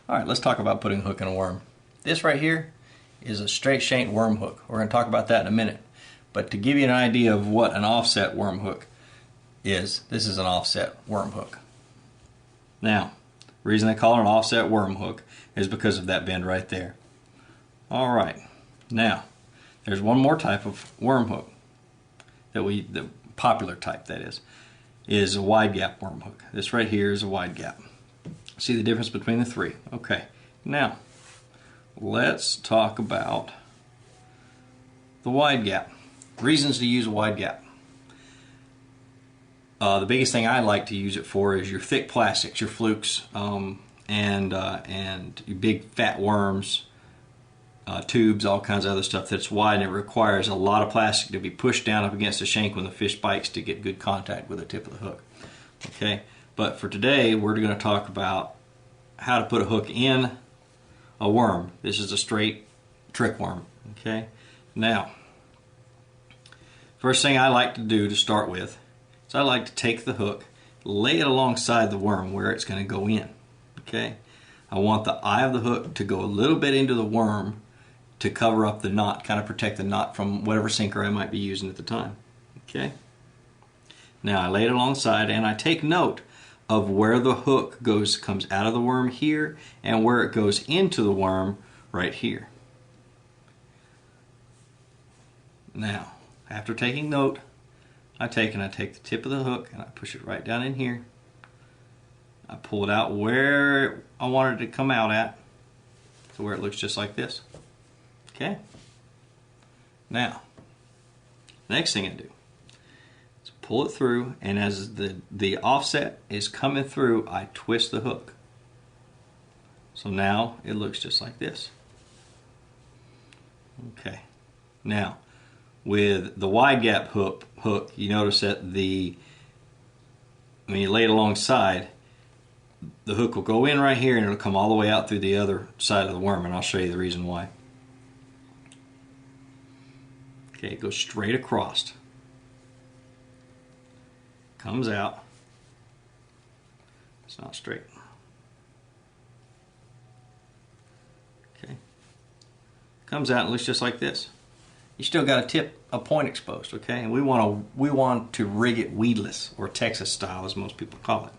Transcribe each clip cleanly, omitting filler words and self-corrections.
Alright, let's talk about putting a hook in a worm. This right here is a straight shank worm hook. We're going to talk about that in a minute. But to give you an idea of what an offset worm hook is, this is an offset worm hook. Now, the reason they call it an offset worm hook is because of that bend right there. Alright, now, there's one more type of worm hook the popular type that is a wide gap worm hook. This right here is a wide gap. See the difference between the three? Okay, now let's talk about the wide gap. Reasons to use a wide gap. The biggest thing I like to use it for is your thick plastics, your flukes, and your big fat worms, tubes, all kinds of other stuff that's wide, and it requires a lot of plastic to be pushed down up against the shank when the fish bites to get good contact with the tip of the hook. Okay, but for today we're going to talk about how to put a hook in a worm. This is a straight trick worm. Okay, now first thing I like to do to start with is I like to take the hook, lay it alongside the worm where it's going to go in. Okay, I want the eye of the hook to go a little bit into the worm to cover up the knot, kind of protect the knot from whatever sinker I might be using at the time. Okay, now I lay it alongside and I take note of where the hook comes out of the worm here and where it goes into the worm right here. Now, after taking note, I take the tip of the hook and I push it right down in here. I pull it out where I want it to come out at, to where it looks just like this. Okay? Now, next thing I do is pull it through, and as the offset is coming through, I twist the hook. So now it looks just like this. Okay. Now, with the wide gap hook, you notice that when you lay it alongside, the hook will go in right here and it'll come all the way out through the other side of the worm, and I'll show you the reason why. Okay, it goes straight across. Comes out. It's not straight. Okay. Comes out and looks just like this. You still got a point exposed, okay? And we want to rig it weedless, or Texas style as most people call it.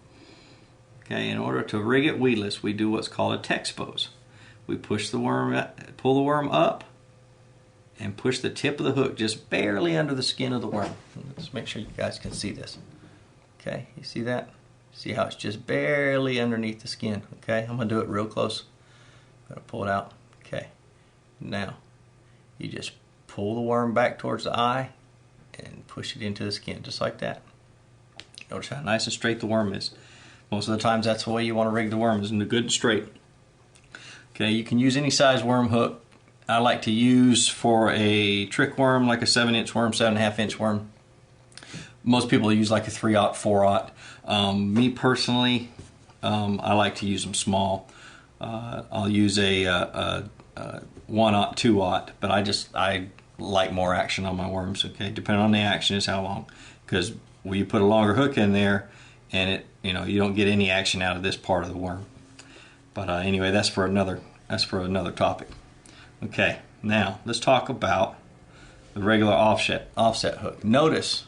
Okay, in order to rig it weedless, we do what's called a Texpose. We push the worm, pull the worm up, and push the tip of the hook just barely under the skin of the worm. Let's make sure you guys can see this. Okay, you see that? See how it's just barely underneath the skin. Okay, I'm going to do it real close. I'm going to pull it out. Okay, now you just pull the worm back towards the eye and push it into the skin just like that. Notice how nice and straight the worm is. Most of the times that's the way you want to rig the worm, is in the good and straight. Okay, you can use any size worm hook. I like to use for a trick worm like a 7-inch worm, 7.5-inch worm. Most people use like a 3/0, 4/0. Me personally, I like to use them small. I'll use a 1/0, 2/0, but I like more action on my worms. Okay, depending on the action is how long, because when you put a longer hook in there, and you don't get any action out of this part of the worm. But anyway, that's for another topic. Okay, now let's talk about the regular offset hook. Notice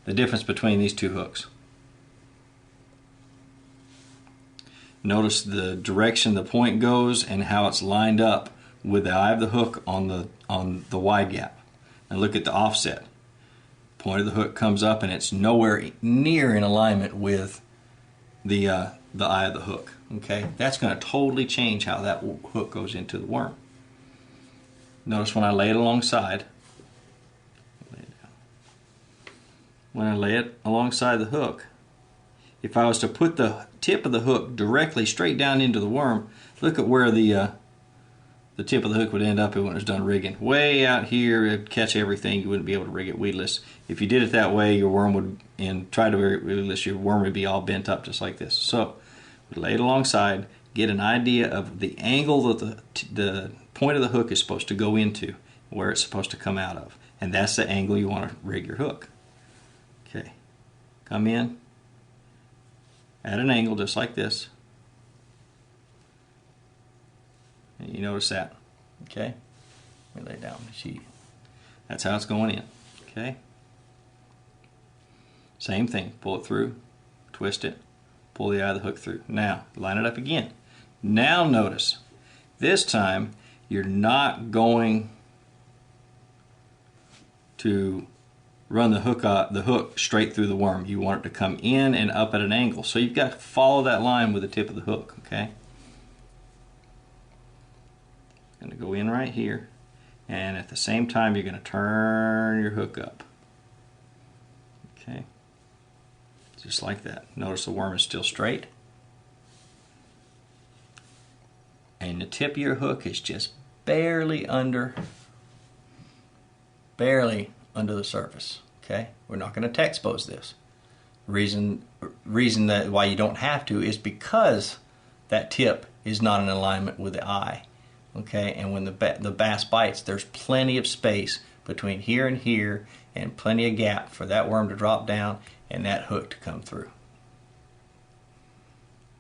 the difference between these two hooks. Notice the direction the point goes and how it's lined up with the eye of the hook on the wide gap. And look at the offset. Point of the hook comes up and it's nowhere near in alignment with the eye of the hook. Okay, that's going to totally change how that hook goes into the worm. Notice when I lay it alongside, the hook, if I was to put the tip of the hook directly straight down into the worm, look at where the tip of the hook would end up when it was done rigging. Way out here, it'd catch everything. You wouldn't be able to rig it weedless. If you did it that way, your worm would, and try to rig it weedless, your worm would be all bent up just like this. So, we lay it alongside, get an idea of the angle that the point of the hook is supposed to go into, where it's supposed to come out of. And that's the angle you want to rig your hook. Okay, come in at an angle just like this. You notice that, okay? Let me lay down the sheet. That's how it's going in, okay? Same thing, pull it through, twist it, pull the eye of the hook through. Now, line it up again. Now notice, this time you're not going to run the hook straight through the worm. You want it to come in and up at an angle. So you've got to follow that line with the tip of the hook, okay? Going to go in right here, and at the same time you're going to turn your hook up. Okay? Just like that. Notice the worm is still straight. And the tip of your hook is just barely under the surface. Okay? We're not going to expose this. Reason that why you don't have to is because that tip is not in alignment with the eye. Okay? And when the bass bites, there's plenty of space between here and here, and plenty of gap for that worm to drop down and that hook to come through.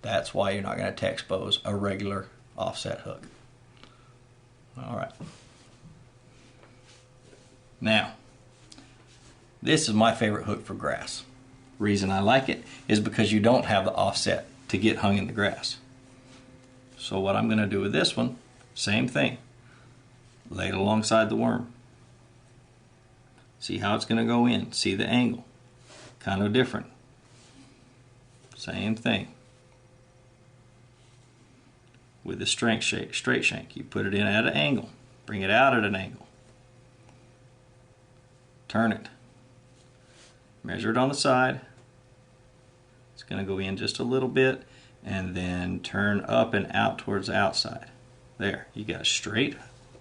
That's why you're not going to expose a regular offset hook. All right. Now, this is my favorite hook for grass. Reason I like it is because you don't have the offset to get hung in the grass. So what I'm going to do with this one, same thing. Lay it alongside the worm. See how it's going to go in. See the angle. Kind of different. Same thing. With the straight shank, you put it in at an angle. Bring it out at an angle. Turn it. Measure it on the side. It's going to go in just a little bit, and then turn up and out towards the outside. There, you got a straight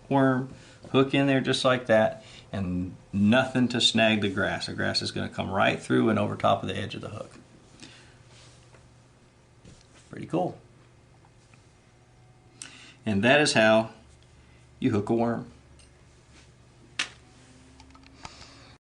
worm, hook in there just like that, and nothing to snag the grass. The grass is going to come right through and over top of the edge of the hook. Pretty cool. And that is how you hook a worm.